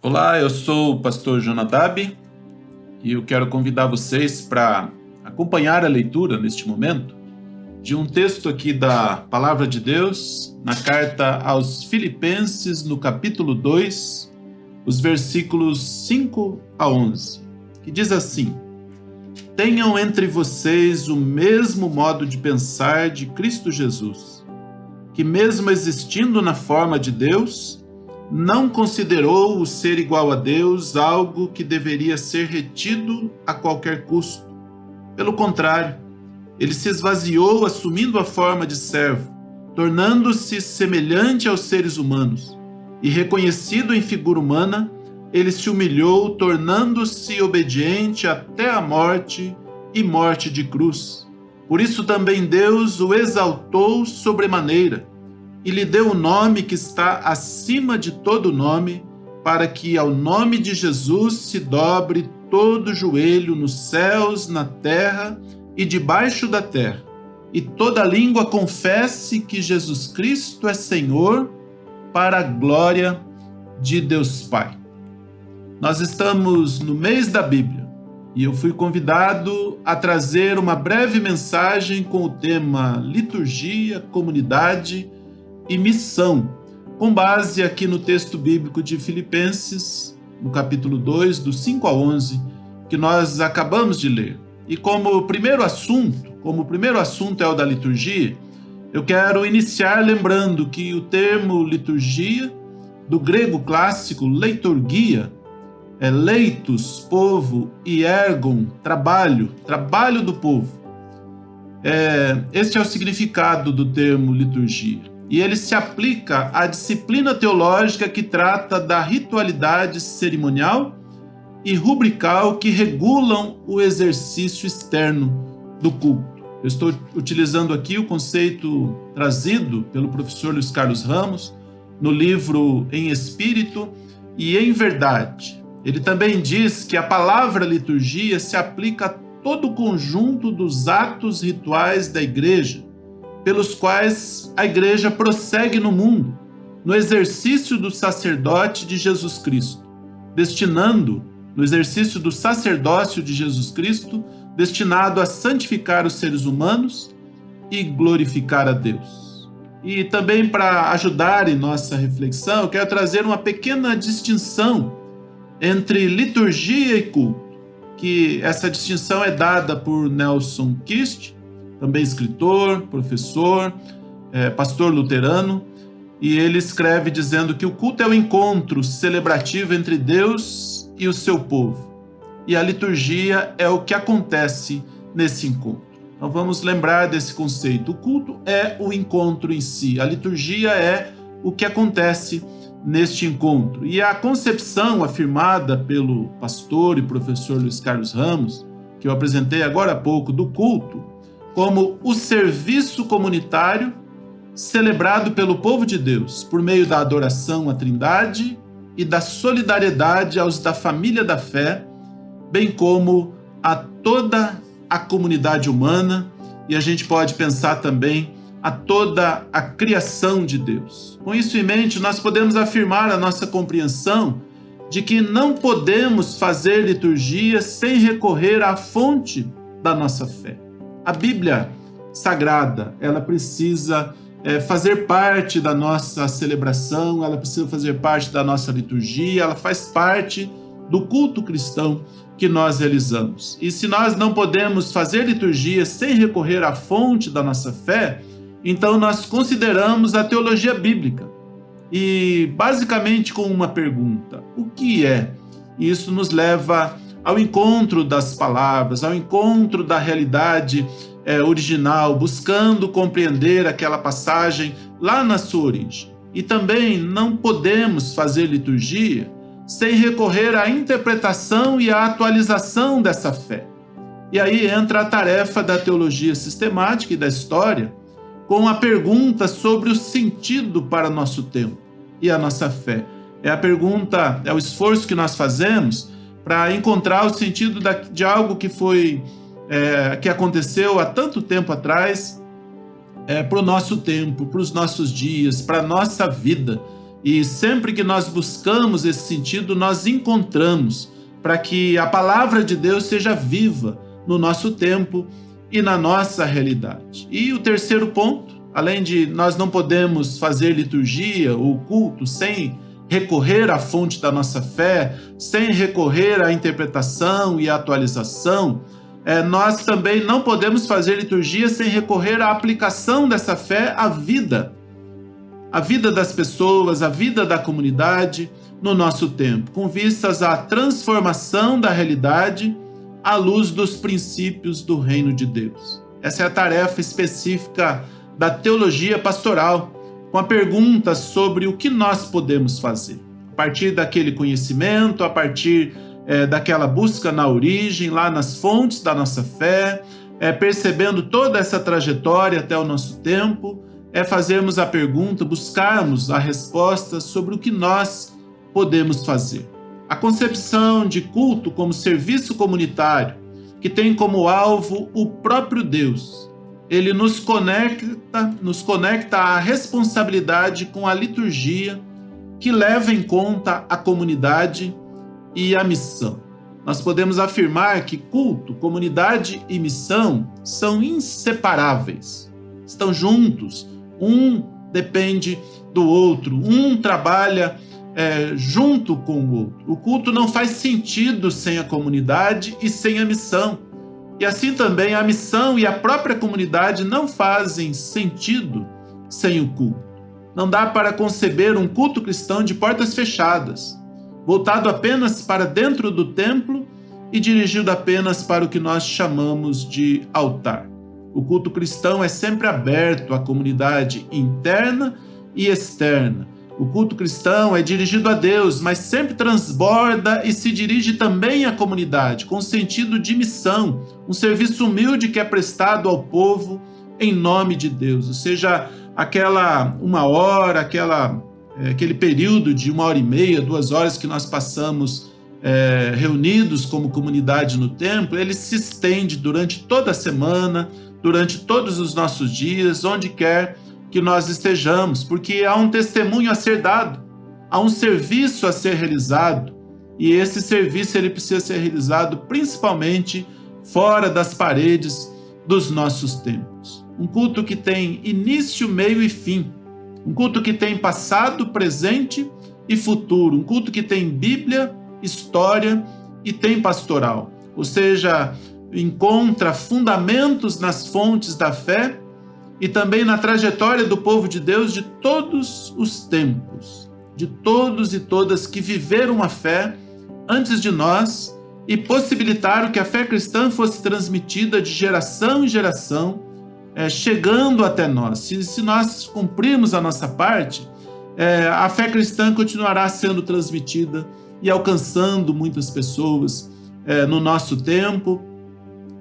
Olá, eu sou o pastor Jonadab e eu quero convidar vocês para acompanhar a leitura neste momento de um texto aqui da Palavra de Deus na carta aos Filipenses, no capítulo 2, os versículos 5 a 11, que diz assim: Tenham entre vocês o mesmo modo de pensar de Cristo Jesus, que mesmo existindo na forma de Deus, não considerou o ser igual a Deus algo que deveria ser retido a qualquer custo. Pelo contrário, ele se esvaziou assumindo a forma de servo, tornando-se semelhante aos seres humanos, e reconhecido em figura humana, ele se humilhou, tornando-se obediente até a morte e morte de cruz. Por isso também Deus o exaltou sobremaneira, e lhe deu o nome que está acima de todo nome, para que ao nome de Jesus se dobre todo joelho nos céus, na terra e debaixo da terra, e toda língua confesse que Jesus Cristo é Senhor, para a glória de Deus Pai. Nós estamos no mês da Bíblia, e eu fui convidado a trazer uma breve mensagem com o tema Liturgia, Comunidade e Missão, com base aqui no texto bíblico de Filipenses, no capítulo 2, do 5 a 11, que nós acabamos de ler. E como o primeiro assunto é o da liturgia, eu quero iniciar lembrando que o termo liturgia, do grego clássico leiturgia, é leitos, povo, e ergon, trabalho do povo. Este é o significado do termo liturgia. E ele se aplica à disciplina teológica que trata da ritualidade cerimonial e rubrical que regulam o exercício externo do culto. Eu estou utilizando aqui o conceito trazido pelo professor Luiz Carlos Ramos no livro Em Espírito e em Verdade. Ele também diz que a palavra liturgia se aplica a todo o conjunto dos atos rituais da igreja, pelos quais a igreja prossegue no mundo, no exercício do sacerdote de Jesus Cristo, no exercício do sacerdócio de Jesus Cristo, destinado a santificar os seres humanos e glorificar a Deus. E também para ajudar em nossa reflexão, eu quero trazer uma pequena distinção entre liturgia e culto, que essa distinção é dada por Nelson Kist, também escritor, professor, pastor luterano, e ele escreve dizendo que o culto é o encontro celebrativo entre Deus e o seu povo, e a liturgia é o que acontece nesse encontro. Então vamos lembrar desse conceito. O culto é o encontro em si, a liturgia é o que acontece neste encontro. E a concepção afirmada pelo pastor e professor Luiz Carlos Ramos, que eu apresentei agora há pouco, do culto como o serviço comunitário celebrado pelo povo de Deus por meio da adoração à Trindade e da solidariedade aos da família da fé, bem como a toda a comunidade humana, e a gente pode pensar também a toda a criação de Deus. Com isso em mente, nós podemos afirmar a nossa compreensão de que não podemos fazer liturgia sem recorrer à fonte da nossa fé. A Bíblia Sagrada, ela precisa fazer parte da nossa celebração, ela precisa fazer parte da nossa liturgia, ela faz parte do culto cristão que nós realizamos. E se nós não podemos fazer liturgia sem recorrer à fonte da nossa fé, então nós consideramos a teologia bíblica. E basicamente com uma pergunta: o que é? E isso nos leva ao encontro das palavras, ao encontro da realidade original, buscando compreender aquela passagem lá na sua origem. E também não podemos fazer liturgia sem recorrer à interpretação e à atualização dessa fé. E aí entra a tarefa da teologia sistemática e da história, com a pergunta sobre o sentido para nosso tempo e a nossa fé. É a pergunta, é o esforço que nós fazemos para encontrar o sentido de algo que que aconteceu há tanto tempo atrás, para o nosso tempo, para os nossos dias, para a nossa vida. E sempre que nós buscamos esse sentido, nós encontramos para que a palavra de Deus seja viva no nosso tempo e na nossa realidade. E o terceiro ponto, além de nós não podemos fazer liturgia ou culto sem recorrer à fonte da nossa fé, sem recorrer à interpretação e à atualização, nós também não podemos fazer liturgia sem recorrer à aplicação dessa fé à vida das pessoas, à vida da comunidade no nosso tempo, com vistas à transformação da realidade à luz dos princípios do reino de Deus. Essa é a tarefa específica da teologia pastoral, com a pergunta sobre o que nós podemos fazer. A partir daquele conhecimento, a partir daquela busca na origem, lá nas fontes da nossa fé, percebendo toda essa trajetória até o nosso tempo, fazermos a pergunta, buscarmos a resposta sobre o que nós podemos fazer. A concepção de culto como serviço comunitário, que tem como alvo o próprio Deus, ele nos conecta à responsabilidade com a liturgia que leva em conta a comunidade e a missão. Nós podemos afirmar que culto, comunidade e missão são inseparáveis, estão juntos, um depende do outro, um trabalha junto com o outro. O culto não faz sentido sem a comunidade e sem a missão. E assim também a missão e a própria comunidade não fazem sentido sem o culto. Não dá para conceber um culto cristão de portas fechadas, voltado apenas para dentro do templo e dirigido apenas para o que nós chamamos de altar. O culto cristão é sempre aberto à comunidade interna e externa. O culto cristão é dirigido a Deus, mas sempre transborda e se dirige também à comunidade, com sentido de missão, um serviço humilde que é prestado ao povo em nome de Deus. Ou seja, aquela uma hora, aquele período de 1h30, 2 horas que nós passamos reunidos como comunidade no templo, ele se estende durante toda a semana, durante todos os nossos dias, onde quer que nós estejamos, porque há um testemunho a ser dado, há um serviço a ser realizado, e esse serviço ele precisa ser realizado principalmente fora das paredes dos nossos templos. Um culto que tem início, meio e fim, um culto que tem passado, presente e futuro, um culto que tem Bíblia, história e tem pastoral, ou seja, encontra fundamentos nas fontes da fé e também na trajetória do povo de Deus de todos os tempos, de todos e todas que viveram a fé antes de nós e possibilitaram que a fé cristã fosse transmitida de geração em geração, chegando até nós. Se nós cumprirmos a nossa parte, a fé cristã continuará sendo transmitida e alcançando muitas pessoas no nosso tempo,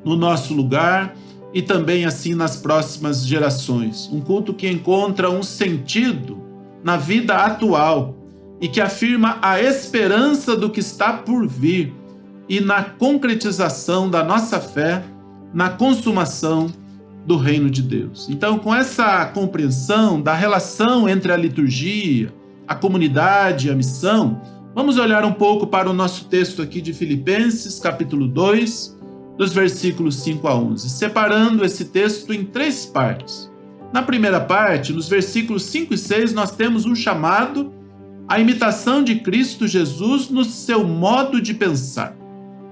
no nosso lugar, e também assim nas próximas gerações. Um culto que encontra um sentido na vida atual e que afirma a esperança do que está por vir e na concretização da nossa fé, na consumação do reino de Deus. Então, com essa compreensão da relação entre a liturgia, a comunidade e a missão, vamos olhar um pouco para o nosso texto aqui de Filipenses, capítulo 2, dos versículos 5 a 11, separando esse texto em 3 partes. Na primeira parte, nos versículos 5 e 6, nós temos um chamado à imitação de Cristo Jesus no seu modo de pensar.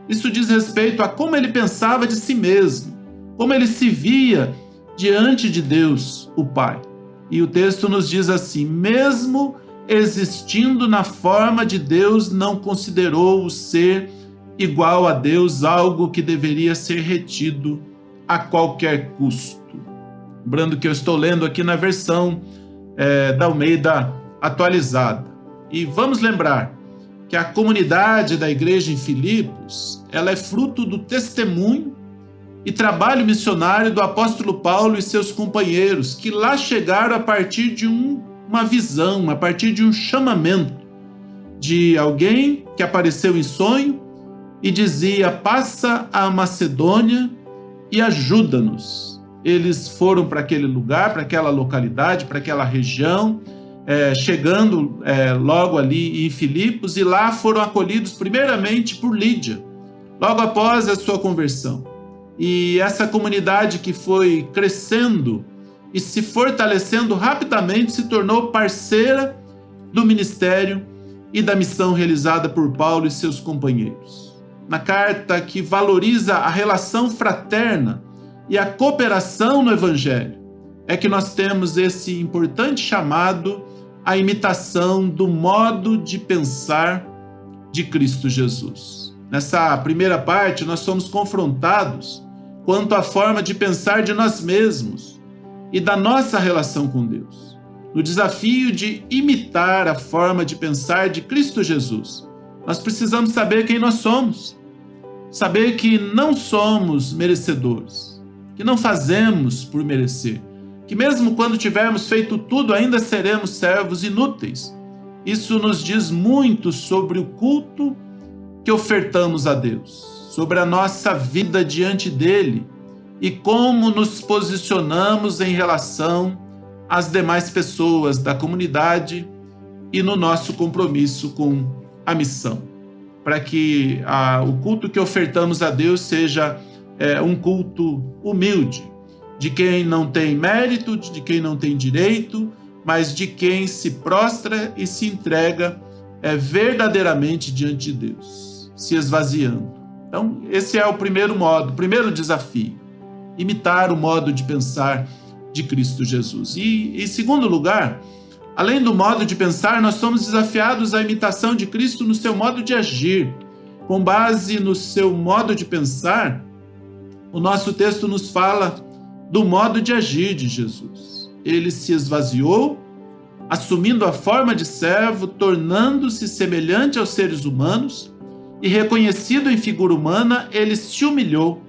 Isso diz respeito a como ele pensava de si mesmo, como ele se via diante de Deus, o Pai. E o texto nos diz assim: mesmo existindo na forma de Deus, não considerou o ser igual a Deus algo que deveria ser retido a qualquer custo. Lembrando que eu estou lendo aqui na versão da Almeida atualizada. E vamos lembrar que a comunidade da igreja em Filipos, ela é fruto do testemunho e trabalho missionário do apóstolo Paulo e seus companheiros, que lá chegaram a partir de uma visão, a partir de um chamamento de alguém que apareceu em sonho e dizia: passa a Macedônia e ajuda-nos. Eles foram para aquele lugar, para aquela localidade, para aquela região, chegando logo ali em Filipos, e lá foram acolhidos primeiramente por Lídia, logo após a sua conversão. E essa comunidade que foi crescendo e se fortalecendo rapidamente se tornou parceira do ministério e da missão realizada por Paulo e seus companheiros. Na carta que valoriza a relação fraterna e a cooperação no Evangelho, é que nós temos esse importante chamado à imitação do modo de pensar de Cristo Jesus. Nessa primeira parte, nós somos confrontados quanto à forma de pensar de nós mesmos e da nossa relação com Deus, no desafio de imitar a forma de pensar de Cristo Jesus. Nós precisamos saber quem nós somos, saber que não somos merecedores, que não fazemos por merecer, que mesmo quando tivermos feito tudo, ainda seremos servos inúteis. Isso nos diz muito sobre o culto que ofertamos a Deus, sobre a nossa vida diante dele e como nos posicionamos em relação às demais pessoas da comunidade e no nosso compromisso com a missão, para que o culto que ofertamos a Deus seja um culto humilde, de quem não tem mérito, de quem não tem direito, mas de quem se prostra e se entrega verdadeiramente diante de Deus, se esvaziando. Então, esse é o primeiro modo, o primeiro desafio, imitar o modo de pensar de Cristo Jesus. E, em segundo lugar, além do modo de pensar, nós somos desafiados à imitação de Cristo no seu modo de agir. Com base no seu modo de pensar, o nosso texto nos fala do modo de agir de Jesus. Ele se esvaziou, assumindo a forma de servo, tornando-se semelhante aos seres humanos, e reconhecido em figura humana, ele se humilhou,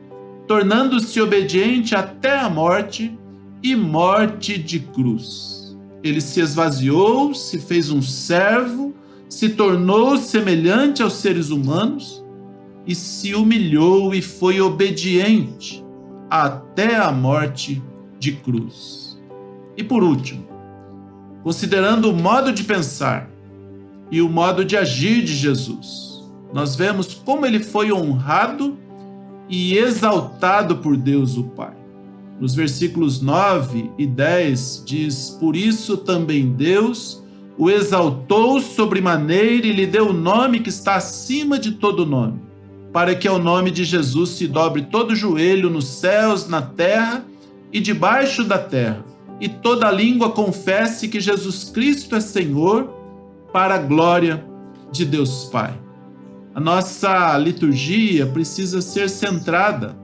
tornando-se obediente até a morte e morte de cruz. Ele se esvaziou, se fez um servo, se tornou semelhante aos seres humanos e se humilhou e foi obediente até a morte de cruz. E por último, considerando o modo de pensar e o modo de agir de Jesus, nós vemos como ele foi honrado e exaltado por Deus o Pai. Nos versículos 9 e 10 diz: por isso também Deus o exaltou sobremaneira e lhe deu o nome que está acima de todo nome, para que ao nome de Jesus se dobre todo joelho nos céus, na terra e debaixo da terra, e toda língua confesse que Jesus Cristo é Senhor, para a glória de Deus Pai. A nossa liturgia precisa ser centrada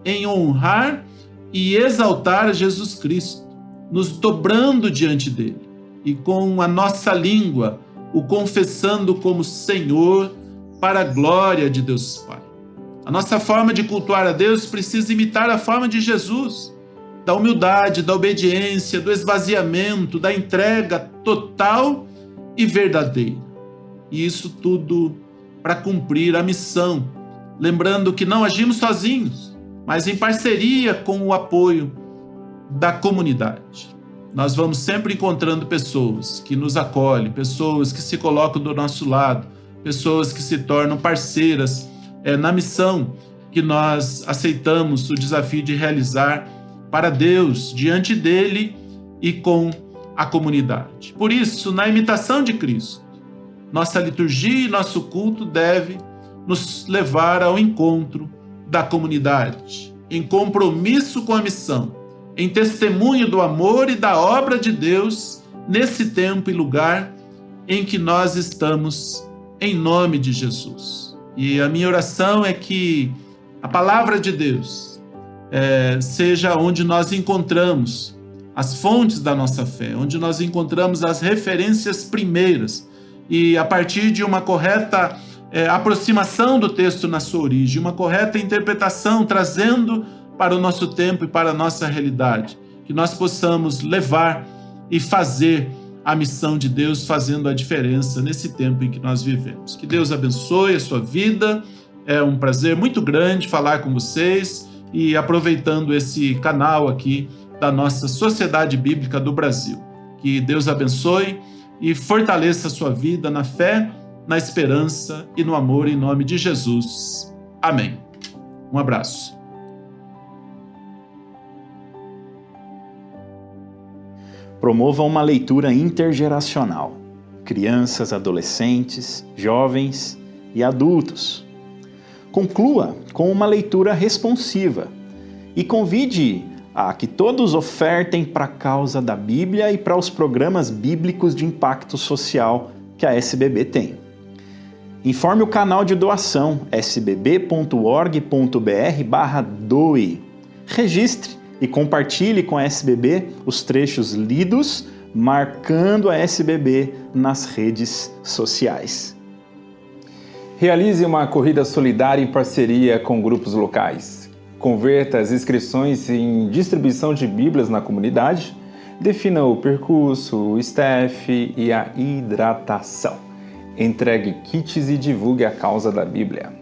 em honrar e exaltar Jesus Cristo, nos dobrando diante dele e com a nossa língua o confessando como Senhor, para a glória de Deus Pai. A nossa forma de cultuar a Deus precisa imitar a forma de Jesus, da humildade, da obediência, do esvaziamento, da entrega total e verdadeira. E isso tudo para cumprir a missão, lembrando que não agimos sozinhos, mas em parceria com o apoio da comunidade. Nós vamos sempre encontrando pessoas que nos acolhem, pessoas que se colocam do nosso lado, pessoas que se tornam parceiras na missão que nós aceitamos o desafio de realizar para Deus, diante dele e com a comunidade. Por isso, na imitação de Cristo, nossa liturgia e nosso culto deve nos levar ao encontro da comunidade, em compromisso com a missão, em testemunho do amor e da obra de Deus nesse tempo e lugar em que nós estamos, em nome de Jesus. E a minha oração é que a palavra de Deus seja onde nós encontramos as fontes da nossa fé, onde nós encontramos as referências primeiras, e a partir de uma correta aproximação do texto na sua origem, uma correta interpretação, trazendo para o nosso tempo e para a nossa realidade, que nós possamos levar e fazer a missão de Deus, fazendo a diferença nesse tempo em que nós vivemos. Que Deus abençoe a sua vida. É um prazer muito grande falar com vocês e aproveitando esse canal aqui da nossa Sociedade Bíblica do Brasil. Que Deus abençoe e fortaleça a sua vida na fé, na esperança e no amor, em nome de Jesus. Amém. Um abraço. Promova uma leitura intergeracional. Crianças, adolescentes, jovens e adultos. Conclua com uma leitura responsiva e convide a que todos ofertem para a causa da Bíblia e para os programas bíblicos de impacto social que a SBB tem. Informe o canal de doação sbb.org.br/doe. Registre e compartilhe com a SBB os trechos lidos, marcando a SBB nas redes sociais. Realize uma corrida solidária em parceria com grupos locais. Converta as inscrições em distribuição de Bíblias na comunidade. Defina o percurso, o staff e a hidratação. Entregue kits e divulgue a causa da Bíblia.